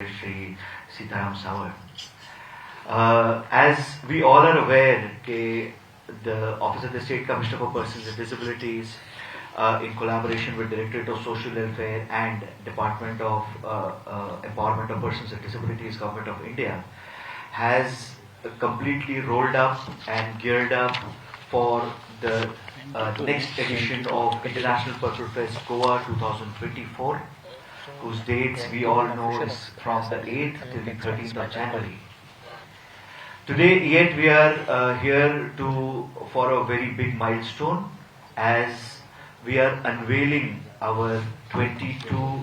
Shri Sitaram Sawar. As we all are aware, the Office of the State Commissioner for Persons with Disabilities, in collaboration with Directorate of Social Welfare and Department of Empowerment of Persons with Disabilities, Government of India, has completely rolled up and geared up for the next edition of International Purple Fest Goa 2024, whose dates we all know is from the 8th till the 13th of January. Today, yet we are here for a very big milestone, as we are unveiling our 22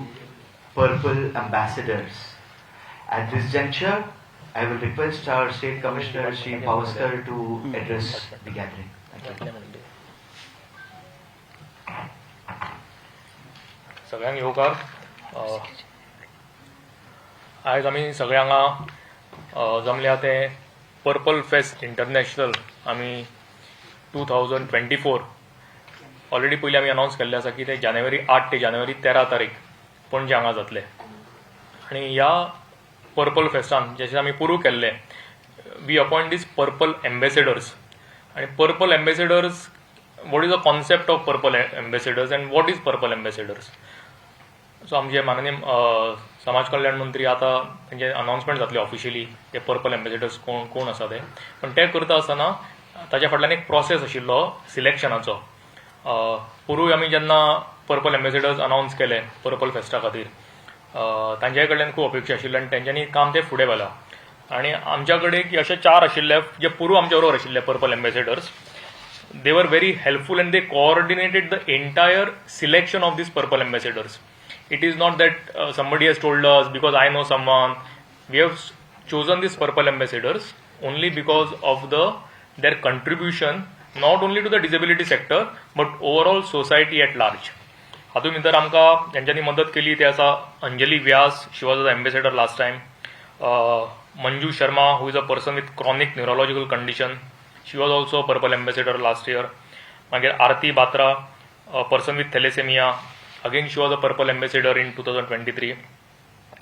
Purple Ambassadors. At this juncture, I will request our State Commissioner Shri Pavaskar to address the gathering. Thank you. सगळ्यांक येवकार. आयज आमी सगळ्यांक जमल्या ते purple fest international आमी 2024 already पयलीं आमी अनावन्स केल्लें आसा की ते जानेवारी 8 ते जानेवारी 13 तारीख पणजे हांगा जातले. आनी ह्या पर्पल फेस्टान जशें आमी पुरू केल्ले, we appoint these purple ambassadors. आनी purple ambassadors, what is the concept of purple ambassadors and what is purple ambassadors? So आमचे माननीय समाज कल्याण मंत्री आतां तेंचे अनावन्समेंट जातले ऑफिशियली ते पर्पल एम्बेसेडर्स कोण आसा ते. पण ते करता आसतना ताच्या फाटल्यान एक प्रोसेस आशिल्लो सिलेक्शनाचो. पुरूय आमी जेन्ना पर्पल एम्बेसेडर्स अनावन्स केले पर्पल फेस्टा खातीर, तांचे कडल्यान खूब अपेक्षा आशिल्ली आनी तेंच्यांनी काम ते फुडें व्हेलां. आनी आमच्या कडेन अशे 4 आशिल्ले जे पुरू आमच्या बरोबर आशिल्ले purple ambassadors. They were very helpful and they coordinated the entire selection of these purple ambassadors. It is not that somebody has told us because I know someone. We have chosen these purple ambassadors only because of their contribution not only to the disability sector but overall society at large. हातूंत भितर आमकां तेंच्यांनी मदत केली ते आसा अंजली व्यास, she was the ambassador last time. Manju Sharma, who is a person with chronic neurological condition. She was also a purple ambassador last year. Magir Arti Batra, a person with thalassemia. Again, she was a purple ambassador in 2023.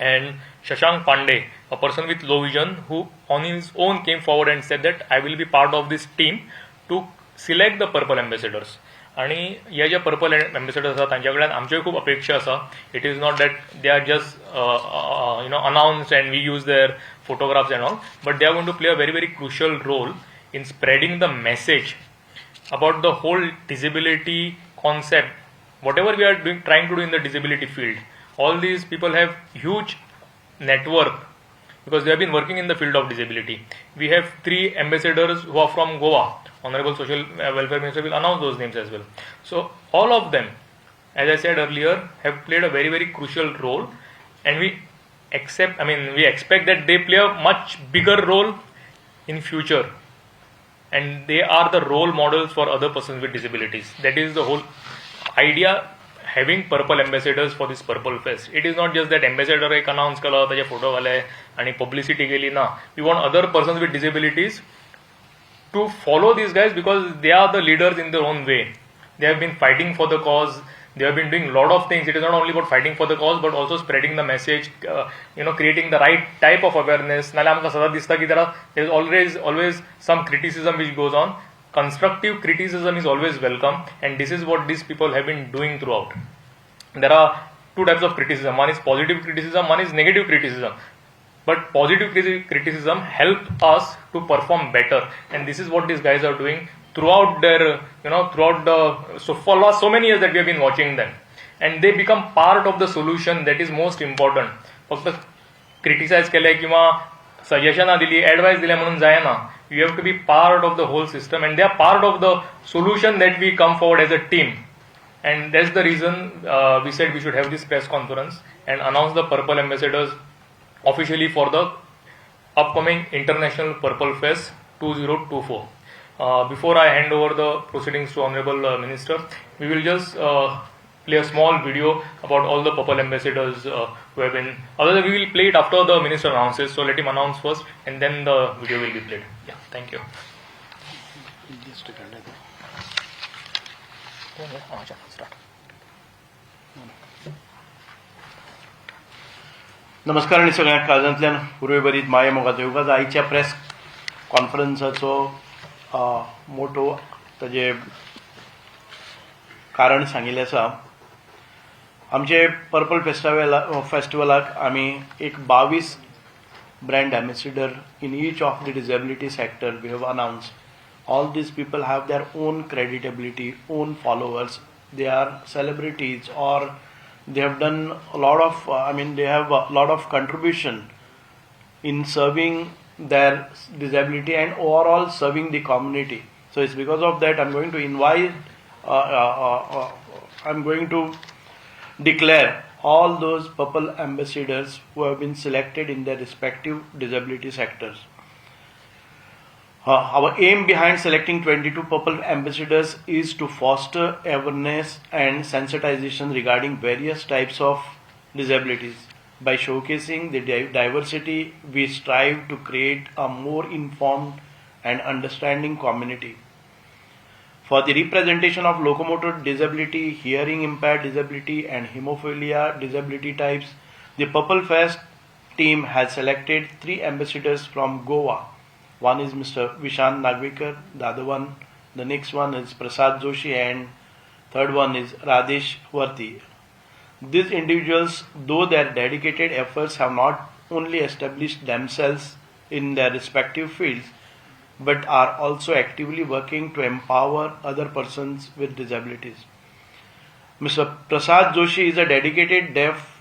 And Shashank Pandey, a person with low vision, who on his own came forward and said that I will be part of this team to select the purple ambassadors. आणि हे जे purple ambassadors आसा तांचे कडल्यान आमच्योय खूब अपेक्षा आसा. It is not that they are just announced and we use their photographs and all, but they are going to play a very very crucial role in spreading the message about the whole disability concept, whatever we are trying to do in the disability field. All these people have huge network because they have been working in the field of disability. We have 3 ambassadors who are from Goa. Honorable Social Welfare Minister will announce those names as well. So all of them, as I said earlier, have played a very very crucial role, and we expect that they play a much bigger role in future. And they are the role models for other persons with disabilities. That is the whole idea, having purple ambassadors for this purple fest. It is not just that ambassador एक announce केला, ताचे photo घाले आणि publicity केली ना. We want other persons with disabilities to follow these guys because they are the leaders in their own way. They have been fighting for the cause. They have been doing a lot of things. It is not only about fighting for the cause but also spreading the message, creating the right type of awareness. नाल्यार आमकां सदां दिसता की there is always some criticism which goes on. Constructive criticism is always welcome, and this is what these people have been doing throughout. There are 2 types of criticism. One is positive criticism, one is negative criticism. But positive criticism help us to perform better, and this is what these guys are doing throughout their, for last so many years that we have been watching them, and they become part of the solution. That is most important. फक्त criticise केले किंवा सजेशनां दिली, advice दिले म्हणून जायना. You have to be part of the whole system, and they are part of the solution that we come forward as a team. And that's the reason we said we should have this press conference and announce the purple ambassadors officially for the upcoming International Purple Fest 2024. Before I hand over the proceedings to Honorable Minister, we will just play a small video about all the purple ambassadors who have been. Otherwise, we will play it after the minister announces. So let him announce first, and then the video will be played. Yeah, thank you. Start. नमस्कार आणि सगळ्यांक काळजांतल्यान पुरवे बरीत माये मोगाचो योगाच आयच्या press कॉन्फरन्साचो मोठो ताजे कारण सांगिल्लें आसा. आमचे पर्पल फेस्टिवलाक आमी एक 22 brand ambassador in each of the disability sector we have announce. All these people have their own creditability, own followers, they are celebrities or they have done a lot of they have a lot of contribution in serving their disability and overall serving the community. So it's because of that I'm going to I'm going to declare all those purple ambassadors who have been selected in their respective disability sectors. Our aim behind selecting 22 purple ambassadors is to foster awareness and sensitization regarding various types of disabilities. By showcasing the diversity, we strive to create a more informed and understanding community. For the representation of locomotor disability, hearing impaired disability and hemophilia disability types, the Purple Fest team has selected 3 ambassadors from Goa. One is Mr. Vishan Nagvekar, the next one is Prasad Joshi, and third one is Radesh Varti. These individuals, though their dedicated efforts have not only established themselves in their respective fields, but are also actively working to empower other persons with disabilities. Mr. Prasad Joshi is a dedicated deaf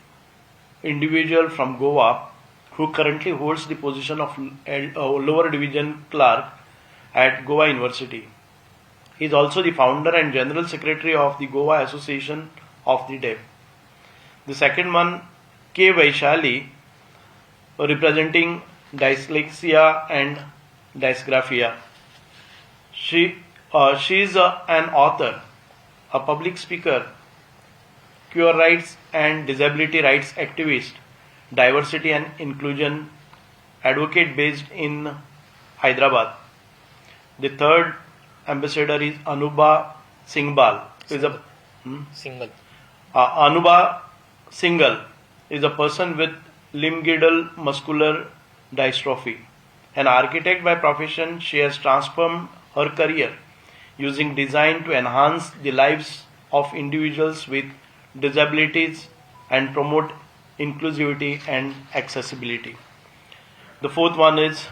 individual from Goa who currently holds the position of lower division clerk at Goa University. He is also the founder and general secretary of the Goa Association of the Deaf. The second one, K. Vaishali, representing dyslexia and dysgraphia. She is an author, a public speaker, queer rights and disability rights activist, diversity and inclusion advocate based in Hyderabad. The third ambassador is Anuba Singhal. Anuba Singhal is a person with limb-girdle muscular dystrophy. An architect by profession, she has transformed her career using design to enhance the lives of individuals with disabilities and promote inclusivity and accessibility. The fourth one is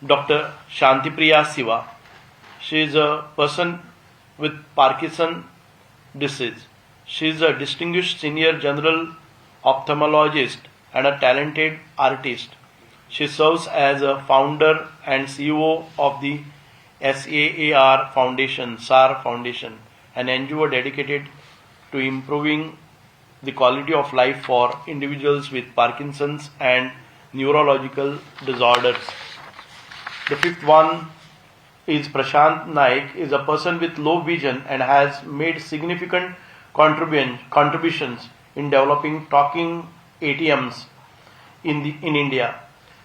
Dr. Shantipriya Siva. She is a person with Parkinson disease. She is a distinguished senior general ophthalmologist and a talented artist. She serves as a founder and CEO of the SAAR Foundation, SAR Foundation, an NGO dedicated to improving the quality of life for individuals with Parkinson's and neurological disorders. The fifth one is Prashant Naik, is a person with low vision and has made significant contributions in developing talking ATMs in India.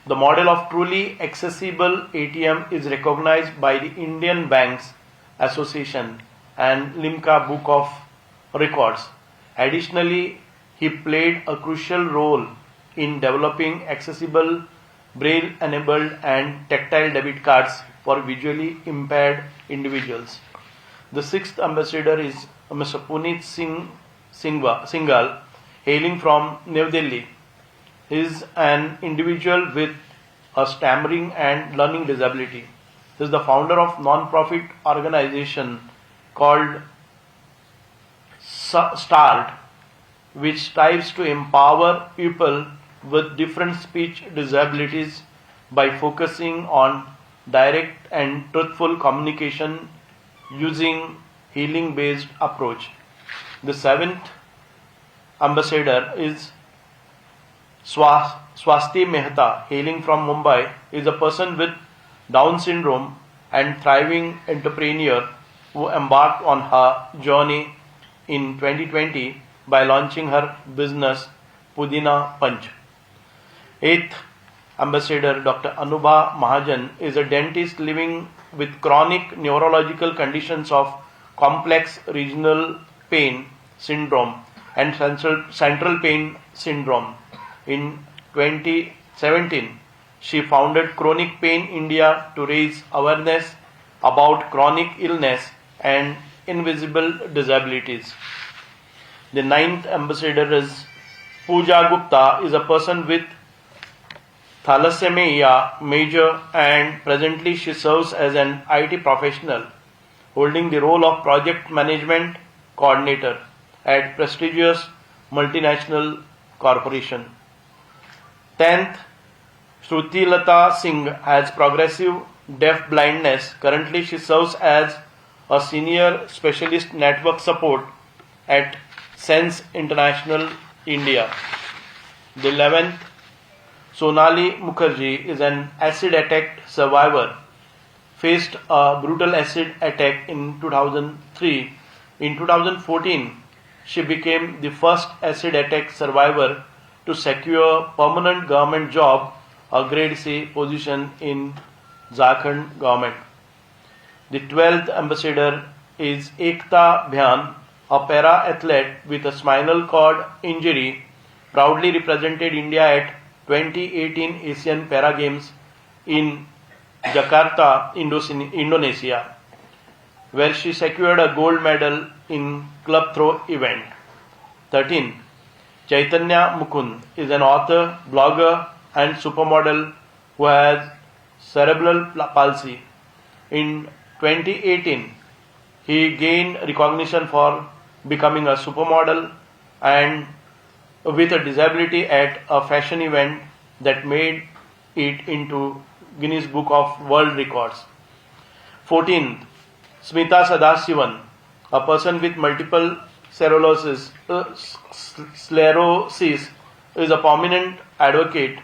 The model of truly accessible ATM is recognized by the Indian Banks Association and Limca Book of Records. Additionally, he played a crucial role in developing accessible braille-enabled and tactile debit cards for visually impaired individuals. The sixth ambassador is Mr. Puneet Singhal, hailing from New Delhi. He is an individual with a stammering and learning disability. He is the founder of non-profit organization called START, which strives to empower people with different speech disabilities by focusing on direct and truthful communication using healing-based approach. The seventh ambassador is Swasti Mehta, hailing from Mumbai, is a person with Down syndrome and thriving entrepreneur who embarked on her journey in 2020 by launching her business Pudina Punch. Eighth ambassador Dr. Anubha Mahajan is a dentist living with chronic neurological conditions of complex regional pain syndrome and central pain syndrome. In 2017, she founded Chronic Pain India to raise awareness about chronic illness and invisible disabilities. The ninth ambassador is Pooja Gupta, is a person with thalassemia major, and presently she serves as an IT professional holding the role of project management coordinator at prestigious multinational corporation. 10th, Shrutilata Singh has progressive deaf blindness. Currently she serves as a senior specialist network support at Sense International India. The 11th, Sonali Mukherjee is an acid attack survivor. Faced a brutal acid attack in 2003. In 2014, she became the first acid attack survivor to secure permanent government job, a grade C position in Jharkhand government. The 12th ambassador is Ekta Bhyan, a para-athlete with a spinal cord injury, proudly represented India at 2018 Asian Para Games in Jakarta, Indonesia, where she secured a gold medal in club throw event. 13. Chaitanya Mukund is an author, blogger and supermodel who has cerebral palsy. In 2018, he gained recognition for becoming a supermodel and with a disability at a fashion event that made it into Guinness Book of World Records. 14th, Smita Sadasivan, a person with multiple sclerosis, is a prominent advocate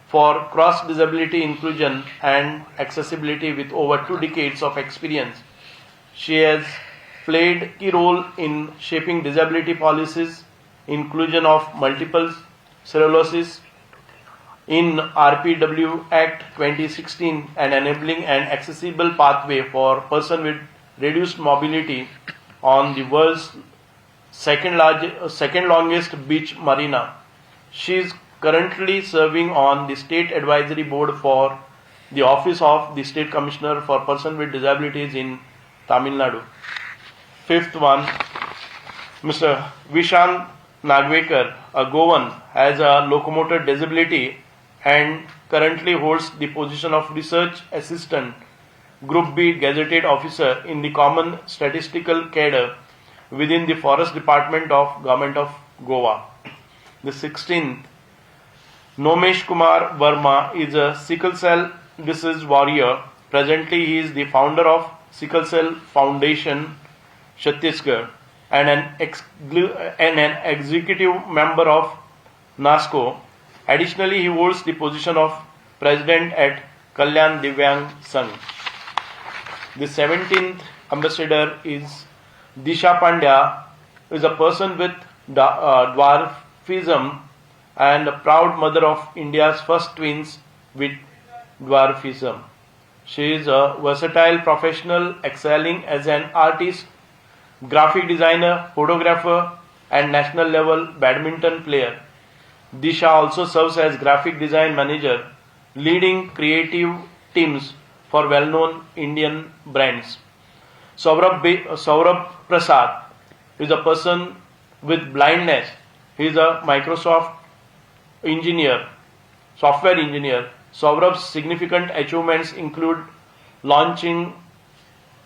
for cross-disability inclusion and accessibility with over 2 decades of experience. She has played key role in shaping disability policies, inclusion of multiple sclerosis in RPW Act 2016 and enabling an accessible pathway for persons with reduced mobility on the world's second longest beach marina. She is currently serving on the State Advisory Board for the Office of the State Commissioner for Persons with Disabilities in Tamil Nadu. 5th one, Mr. Vishan Nagvekar, a Goan, has a locomotor disability and currently holds the position of Research Assistant, Group B Gazetted Officer in the Common Statistical Cadre within the Forest Department of Government of Goa. The 16th, Nomesh Kumar Verma is a sickle cell disease warrior. Presently, he is the founder of Sickle Cell Foundation, Chhattisgarh, and an executive member of NASCO. Additionally, he holds the position of president at Kalyan Divyang Sangh. The 17th ambassador is Disha Pandya, who is a person with dwarfism and a proud mother of India's first twins with dwarfism. She is a versatile professional excelling as an artist, graphic designer, photographer, and national level badminton player. Disha also serves as graphic design manager, leading creative teams for well-known Indian brands. Saurabh Prasad is a person with blindness. He is a Microsoft software engineer. Saurabh's significant achievements include launching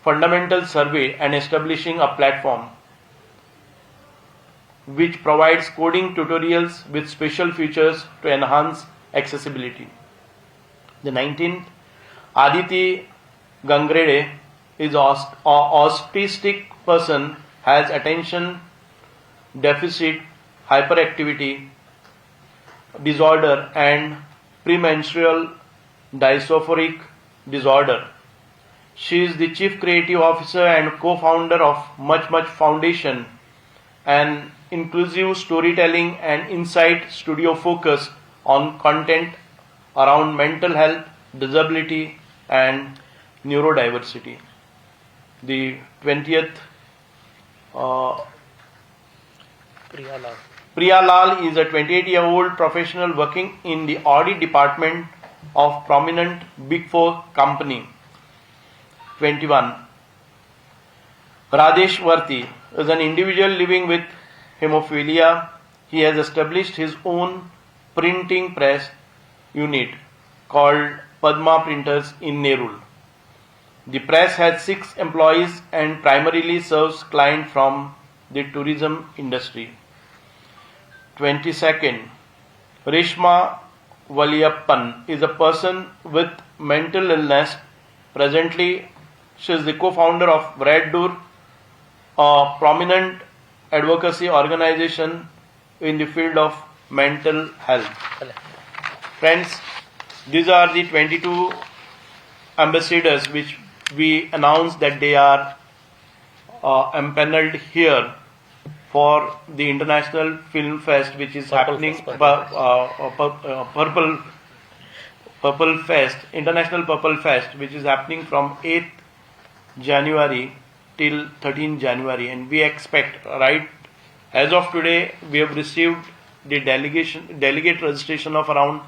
Fundamental Survey and establishing a platform which provides coding tutorials with special features to enhance accessibility. The 19th, Aditi Gangrede is an autistic person, has attention deficit hyperactivity disorder and premenstrual dysphoric disorder. She is the Chief Creative Officer and co-founder of Much Foundation, an inclusive storytelling and insight studio focused on content around mental health, disability and neurodiversity. The 20th, Priya Lal is a 28-year-old professional working in the audit department of prominent Big Four company. 21. Radesh Varti is an individual living with hemophilia. He has established his own printing press unit called Padma Printers in Nerul. The press has 6 employees and primarily serves clients from the tourism industry. 22nd, Rishma Valiyappan is a person with mental illness. Presently, she is the co-founder of Red Door, a prominent advocacy organization in the field of mental health. Friends, these are the 22 ambassadors which we announced that they are empaneled here for the International Film Fest, which is happening, Purple Fest, International Purple Fest, which is happening from 8th January till 13th January, and we expect, right, as of today, we have received the delegate registration of around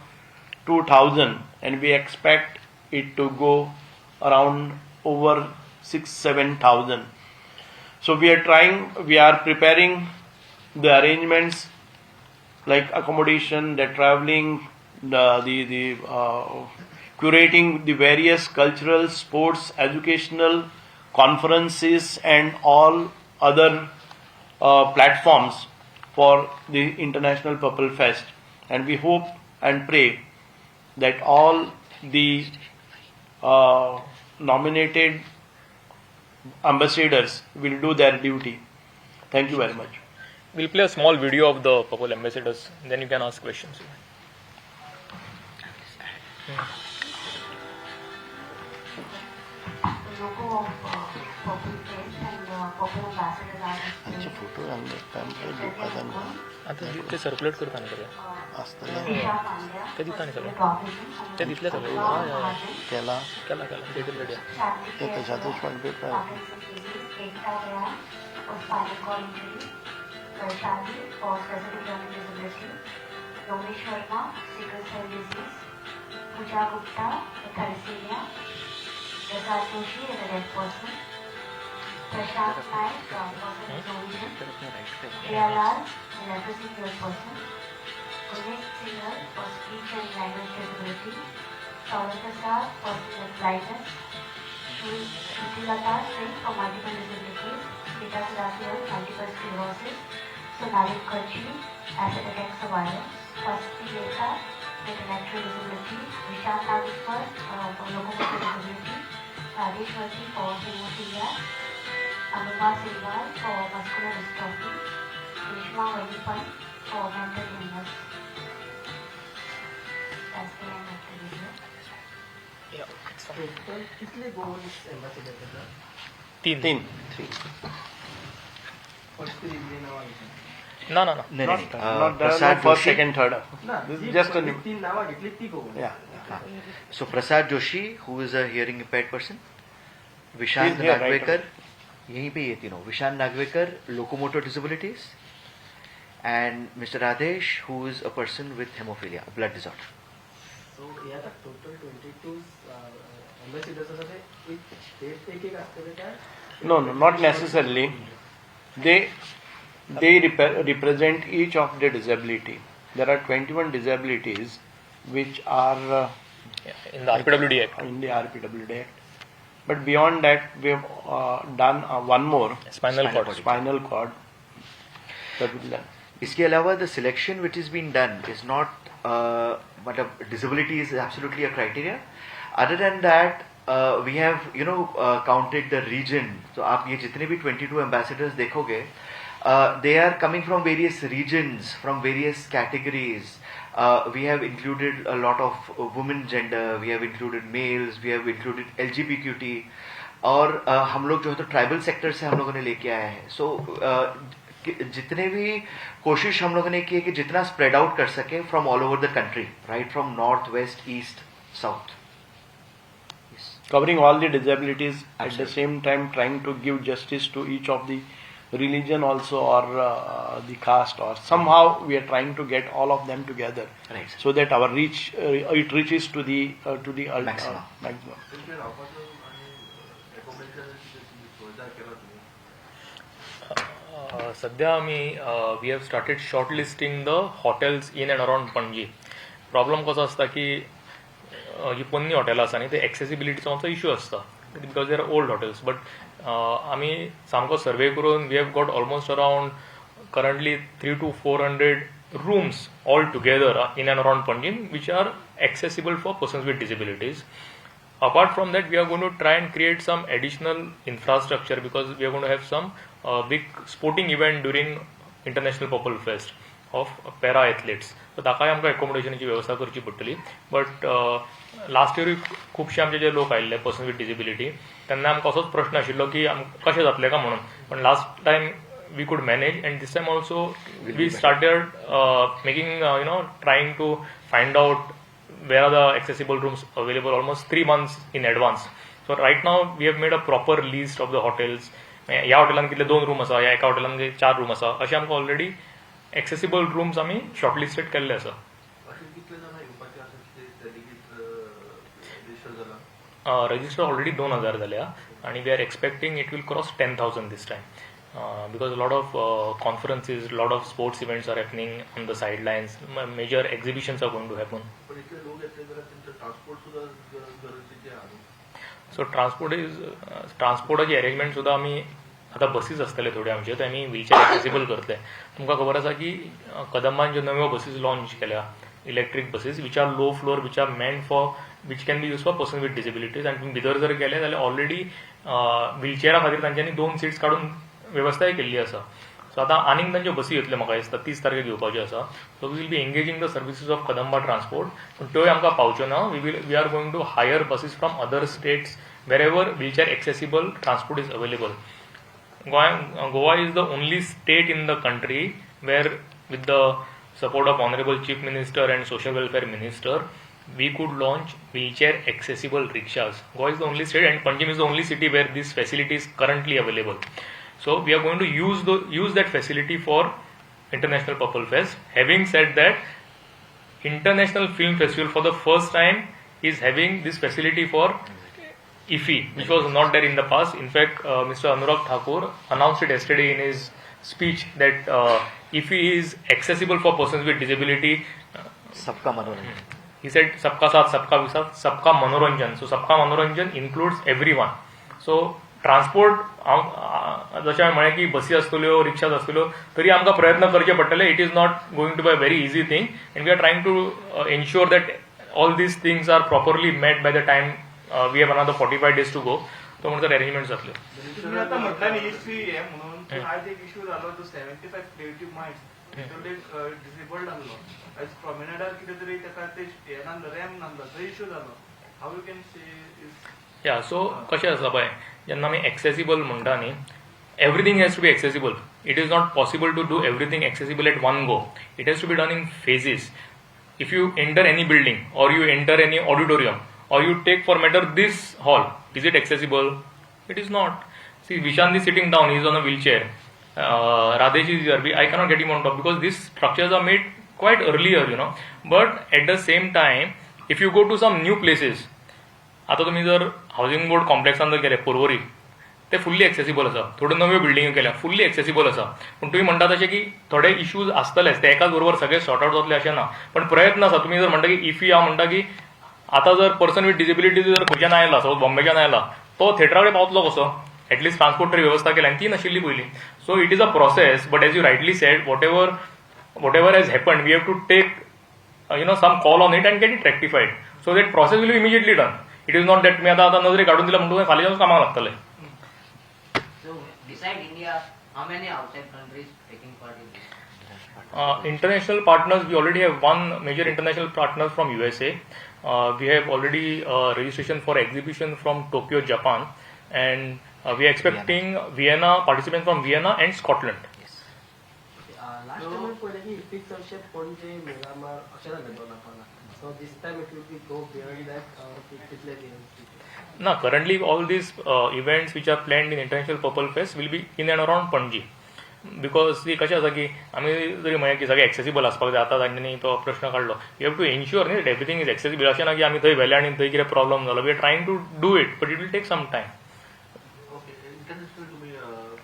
2,000, and we expect it to go around over 6,000-7,000. So we are preparing the arrangements like accommodation, the traveling, the curating the various cultural, sports, educational conferences and all other platforms for the International Purple Fest. And we hope and pray that all the nominated ambassadors will do their duty. Thank you very much. We'll play a small video of the Purple ambassadors, then you can ask questions. The logo of Purple Fest and Purple ambassadors are आता ते circulate करताना करूया Isha Pandya, ते दिसताना सगळं Robinson, ते दिसले सगळे केला केला रेडी रेडी ते त्याच्यातच पण paper Ekta Dayal for spinal cord injury, Vaishali for specific learning disability, Yogesh Sharma, sickle cell disease, Pooja Gupta, thalassemia, Prasad Joshi is a deaf person, Prashant Naik, person with no vision, Priya Lal, a leprosy-cured person, Dinesh Singhal for speech and language disability, Saurabh Prasad, person with blindness, Shrutilata Singh for multiple disabilities, Rita Sudhakiar, multiple sclerosis, Sonali Mukherjee, acid attack survivor, Swasti Lekha, intellectual disability, Vishal Nagpur for locomotor disability, Rajesh Varti for hemophilia, Anuma Silwal for muscular dystrophy, Rishma Valiyappan for mental illness. That's the end of the video. कितले goals ambassador करतात तीन first three नावा ना ना ना नहीं, नहीं, not Prasad first, Joshi. second, third. ना This is just a तीन नावा घेतली ती गोल yeah. So Prasad Joshi, who is a hearing impaired person, Vishant He's here, right? Nagvekar, यहीं पे ये तीनों, Vishant Nagvekar, locomotor disabilities, and Mr. Radesh, who is a person with hemophilia, a blood disorder. सो यात total 22 एम्बॅसिडर्स असतात ते एक एक असते काय No, not necessarily. They represent each of the disability. There are 21 disabilities which are in the RPWD Act. in the RPWD Act. But beyond that, we have done one more Spinal cord. Spinal cord. That will be done. इसके अलावा the selection which is being done is not मतलब disability is absolutely a criteria. Other than that, we have counted the region. So आप ये जितने भी 22 ambassadors देखोगे, they are coming from various regions, from various categories. We have included a lot of women gender, we have included males, we have included LGBTQT, और हम लोग जो है तो ट्राइबल सेक्टर से हम लोगों ने लेके आए हैं. सो जितने भी कोशिश हम लोगों ने की है कि जितना स्प्रेड आउट कर सके from all over the country, right from north, west, east, south. Covering all the disabilities at the same time, trying to give justice to each of the religion also, or the caste, or somehow we are trying to get all of them together, Right, sir. so that our reach it reaches to the Maximum. maximum. सध्या आमी we have started short listing the hotels in and around Panaji. Problem कसो आसता की जी पोन्नी हॉटेलां आसा न्ही ते एक्सेसिबिलिटीचो मातसो इश्यू आसता because there are old hotels. But आमी सामको सर्वे करून we have got almost around currently 300 to 400 rooms all together in and around Panjim which are accessible for persons with disabilities. Apart from that, we are going to try and create some additional infrastructure because we are going to have some big sporting event during International Purple Fest of para athletes. So ताकाय आमकां एकोमोडेशनाची वेवस्था करची पडटली. But last इयरूय खुबशे आमचे जे लोक आयिल्ले person with disability तेन्ना आमकां असोच प्रश्न आशिल्लो की कशें जातलें काय म्हणून. पण last time we could manage, and this time also we started making trying to find out where are the accessible rooms available almost 3 months in advance. So right now we have made a proper list of the hotels. ह्या हॉटेलान कितले 2 room आसा, ह्या एका हॉटेलान 4 room आसा, अशें आमकां ऑलरेडी एक्सेसिबल रूम्स आमी शॉर्टलिस्टेड केल्ले आसा. रजिस्टर ऑलरेडी 2000 जाल्या आणि we are expecting it will cross 10,000 this time. Because a lot of conferences, a lot of sports events are happening on the sidelines, major exhibitions are going to happen. So transportaची arrangement सुद्धा आम्ही आता buses असतले थोडे आमचे ते आम्ही wheelchair accessible करतले. तुमकां खबर आसा की कदंबान ज्यो नव्यो बसीस लॉन्च केल्या electric buses which are low floor, which are meant for which can be use for person with disabilities. आनी तुम्ही भितर जर गेले जाल्यार ऑलरेडी व्हीलचेअरा खातीर तांच्यांनी 2 सीट्स काडून वेवस्थाय केल्ली आसा. सो आतां आनीक तांच्यो बसी येतल्यो म्हाका दिसता 30 तारखेक येवपाच्यो आसा. So we will be engaging the services of Kadamba transport. पूण त्योय आमकां पावच्यो ना. We are going to hire buses from other states wherever wheelchair accessible transport is available. Goa is the only state in the country where, with the support of Honorable Chief Minister and Social Welfare Minister, we could launch wheelchair accessible rickshaws. Goa is the only state, and Panjim is the only city where this facility is currently available. So we are going to use that facility for International Purple Fest. Having said that, International Film Festival for the first time is having this facility for IFFI, which was not there in the past. In fact, Mr. Anurag Thakur announced it yesterday in his speech that IFFI is accessible for persons with disability. Sabka Manoranjan. He said, "Sabka Saath, Sabka Visath, Sabka Manoranjan." So, Sabka Manoranjan includes everyone. So, transport जशें हांवें म्हळें की बसी आसतल्यो, रिक्षाज आसतल्यो, तरी आमकां प्रयत्न करचे पडटले. It is not going to be a very easy thing, and we are trying to ensure that all these things are properly met by the time we have another 45 days to go. तो म्हणून arrangement जातल्यो. तुम्ही आता म्हटलं नाही issue आहे म्हणून आज एक इश्यू झालो तो 75 क्रिएटिव्ह माइंड्स डिसेबल्ड आसलो. आज प्रॉमिनेडार कितें तरी ताका ते हे नासलो, रॅम नासलो, तो इश्यू जालो. हाऊ यू कॅन से या सो कशें आसा पळय, जेन्ना आमी एक्सेसिबल म्हणटा न्ही, everything has to be accessible. It is not possible to do everything accessible at one go. It has to be done in phases. If you enter any building or you enter any auditorium or you take for matter this hall, is it accessible? It is not. See, Vishant is sitting down, he is on a wheelchair. Radesh is here. I cannot get him on top because these structures are made quite earlier, But at the same time, if you go to some new places, आता तुम्ही जर housing board कॉम्प्लेक्सान जर गेले पर्वरी, ते fully accessible आसा. थोड्यो नव्यो बिल्डिंग्यो केल्या फुल्ली एक्सेसिबल आसा. पूण तुम्ही म्हणटा तशें की थोडे इश्यूज आसतलेच, ते एकाच बरोबर सगळे सॉर्ट आउट जातले अशें ना. पण प्रयत्न आसा. तुम्ही जर म्हणटा की इफी हांव म्हणटा की आता जर पर्सन विथ डिसेबिलिटी जर खंयच्यान आयला, सपोज बॉम्बेच्यान आयला, तो थिएटरा कडेन पावतलो कसो? एटलीस्ट ट्रान्सपोर्ट तरी व्यवस्था केल्या, आनी ती नाशिल्ली पयलीं. So it is a process. But as you rightly said, whatever has happened, we have to take some call on it and get it rectified. So that process will be immediately done. It is not that मी आता नजरे काढून दिला म्हणून फाल्यां कामाक लागतले. So beside India, how many outside countries taking part in this? International partners, we already have one major international partner from USA. We have already registration for exhibition from Tokyo, Japan, and we are expecting Vienna participants from Vienna and Scotland. Last time पळयलें की इफीक अशें पणजे मिरामार अशें जालें नापाला. So this time it will be go beyond that कितले ना, currently all these events which are planned in International Purple Fest will be in and around Panji. Because ती कशें आसा की आमी जरी म्हळें की सगळें एक्सेसिबल आसपाक जाय आतां तांच्यांनी तो प्रश्न काडलो यू हॅव टू एन्श्युअर न्ही दॅट एवरीथींग इज एक्सेसिबल अशें ना की आमी थंय व्हेले आनी थंय कितें प्रॉब्लम जालो we are trying to do it but it will take some time. Okay international तुम्ही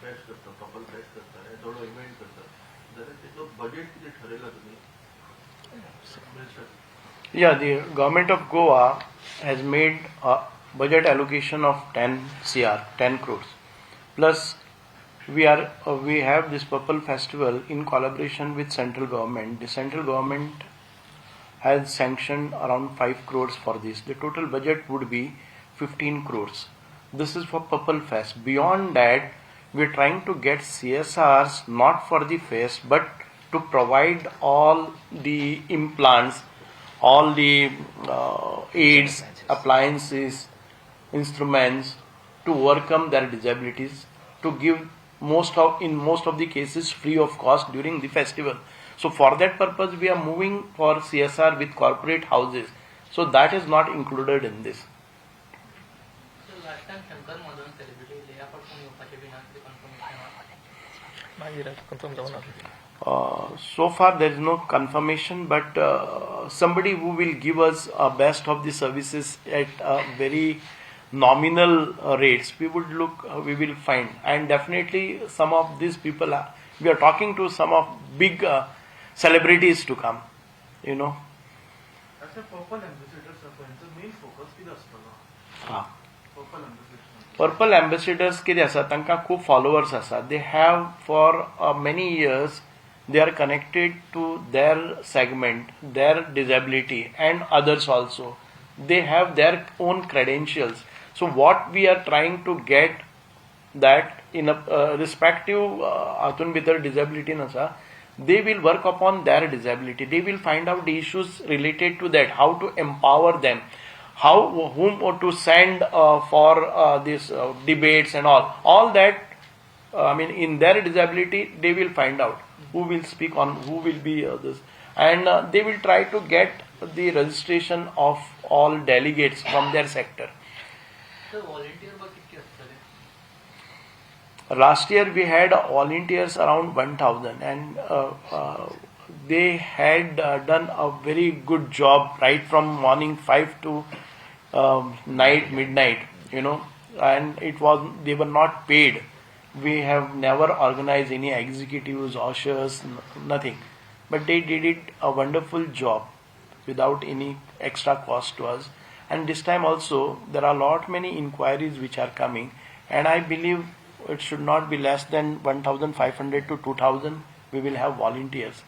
फेस्ट करता प्रॉपर फेस्ट करता हे थोडो इव्हेंट करता जाल्यार तेचो बजेट कितें ठरयला तुम्ही? Yeah, the government of Goa has made a budget allocation of 10 CR, 10 crores. Plus, we have this Purple Festival in collaboration with central government. The central government has sanctioned around 5 crores for this. The total budget would be 15 crores. This is for Purple Fest. Beyond that, we are trying to get CSRs not for the fest but to provide all the implants, all the aids, appliances, instruments to overcome their disabilities, to give in most of the cases free of cost during the festival. So for that purpose we are moving for CSR with corporate houses. So that is not included in this. Last time Shankar मधून celebrity लेया पडून येवपाचे B ना conformation मागीर confirm जावना. So far there is no confirmation, but somebody who will give us best of the services at very nominal rates, we will find, and definitely some of these people we are talking to some of big celebrities to come, you know. As a purple ambassador सगळ्यांचो main focus कितें आसतलो? Ah. Purple ambassador. Purple ambassadors कितें आसा तांकां खूब followers आसा. They have for many years they are connected to their segment, their disability and others also. They have their own credentials. So what we are trying to get that in a respective हातून भितर disability आसा, they will work upon their disability. They will find out the issues related to that, how to empower them, whom to send for these debates and all that. I mean, in their disability, they will find out who will speak on, who will be this, and they will try to get the registration of all delegates from their sector. तर volunteer बघ कितके असतले? Last year we had volunteers around 1,000, and they had done a very good job right from morning 5 to midnight, you know, and they were not paid. We have never organized any executives, ushers, nothing, but they did it a wonderful job without any extra cost to us. And this time also there are many inquiries which are coming, and I believe it should not be less than 1,500 to 2,000 we will have volunteers.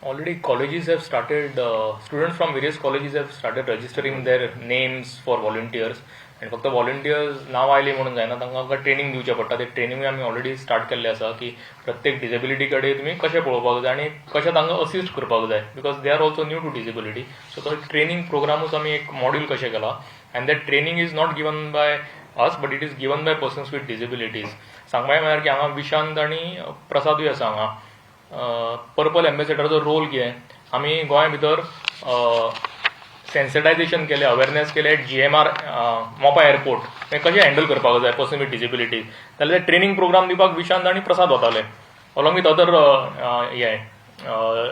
Already colleges have started, students from various colleges have started registering their names for volunteers. आणि फक्त volunteers नांव oily म्हणून जायना, तांकां training दिवचें पडटा. ते ट्रेनिंगूय आमी ऑलरेडी स्टार्ट केल्लें आसा की प्रत्येक डिसेबिलिटी कडेन तुमी कशें पळोवपाक जाय आनी कशें तांकां असिस्ट करपाक जाय, because they are also new to disability. So तो ट्रेनिंग प्रोग्रामूच आमी एक मॉड्यूल कशें केला, and that training is not given by us but it is given by persons with disabilities. सांगपाचें म्हळ्यार की हांगा विशांत आनी प्रसादूय आसा हांगा. पर्पल एम्बेसेडराचो रोल कितें, आमी गोंया भितर सेन्सिटायझेशन केलें, अवेरनेस केलें एट GMR मोपा एअरपोर्ट, हें कशें हँडल करपाक जाय पर्सन विथ डिसेबिलिटी. जाल्यार ट्रेनिंग प्रोग्राम दिवपाक विशांत आनी प्रसाद वताले along with other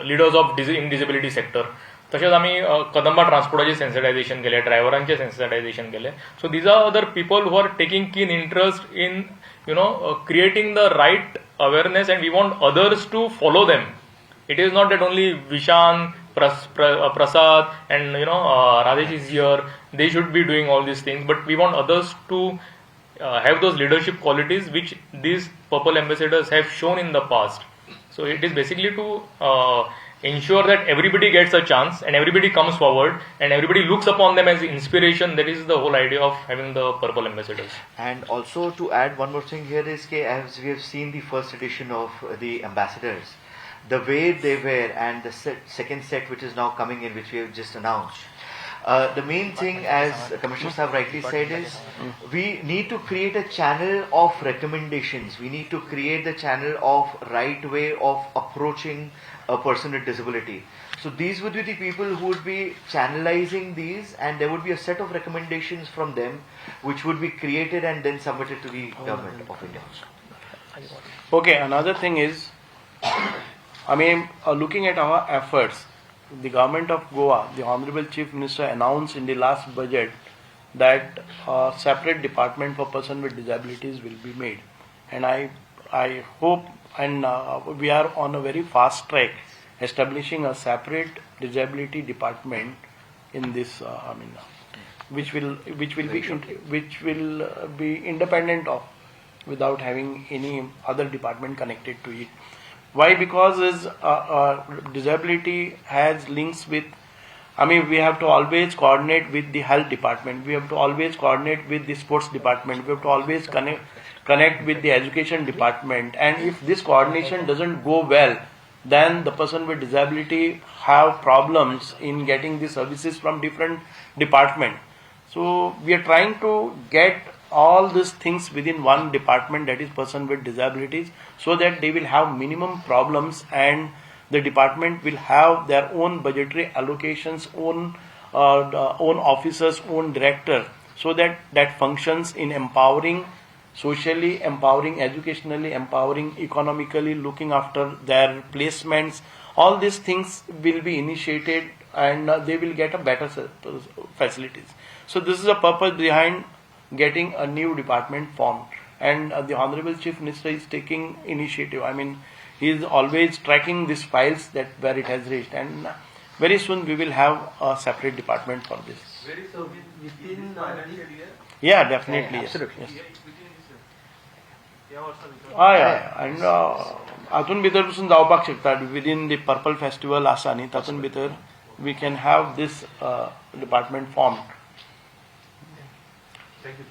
leaders of in disability sector. तशेंच आमी कदंबा ट्रान्सपोर्टाचें सेन्सिटायझेशन केलें, ड्रायव्हरांचें सेन्सिटायझेशन केलें. So these are other people who are taking keen interest in creating the right awareness, and we want others to follow them. It is not that only Vishan, Prasad and Rajesh is here, they should be doing all these things, but we want others to have those leadership qualities which these purple ambassadors have shown in the past. So it is basically to ensure that everybody gets a chance and everybody comes forward and everybody looks upon them as inspiration. That is the whole idea of having the purple ambassadors. And also to add one more thing here is that as we have seen the first edition of the ambassadors, the way they were, and the second set which is now coming in, which we have just announced, the main thing, as Commissioner Sahab rightly said, is we need to create a channel of recommendations. We need to create the channel of right way of approaching a person with disability. So these would be the people who would be channelizing these, and there would be a set of recommendations from them which would be created and then submitted to the government of India. Okay, another thing is, looking at our efforts, the government of Goa, the Honorable Chief Minister announced in the last budget that a separate department for persons with disabilities will be made. And I hope, and we are on a very fast track establishing a separate disability department in this, which will be independent of, without having any other department connected to it. Why? Because disability has links with, we have to always coordinate with the health department, we have to always coordinate with the sports department, we have to always connect with the education department, and if this coordination doesn't go well, then the person with disability have problems in getting the services from different department. So we are trying to get all these things within one department, that is person with disabilities, so that they will have minimum problems and the department will have their own budgetary allocations, own officers, own director, so that functions in empowering, socially empowering, educationally empowering, economically looking after their placements. All these things will be initiated and they will get a better facilities. So this is the purpose behind getting a new department formed, and the Honorable Chief Minister is taking initiative. He is always tracking these files that where it has reached, and very soon we will have a separate department for this. Very So within financial year, Yeah, definitely. Yes. Absolutely. Yes. within this year. या वर्षात And हातून भितर पसून जावपाक शकता within the Purple Festival आसा न्ही, तातून भितर we can have this department formed. Thank you.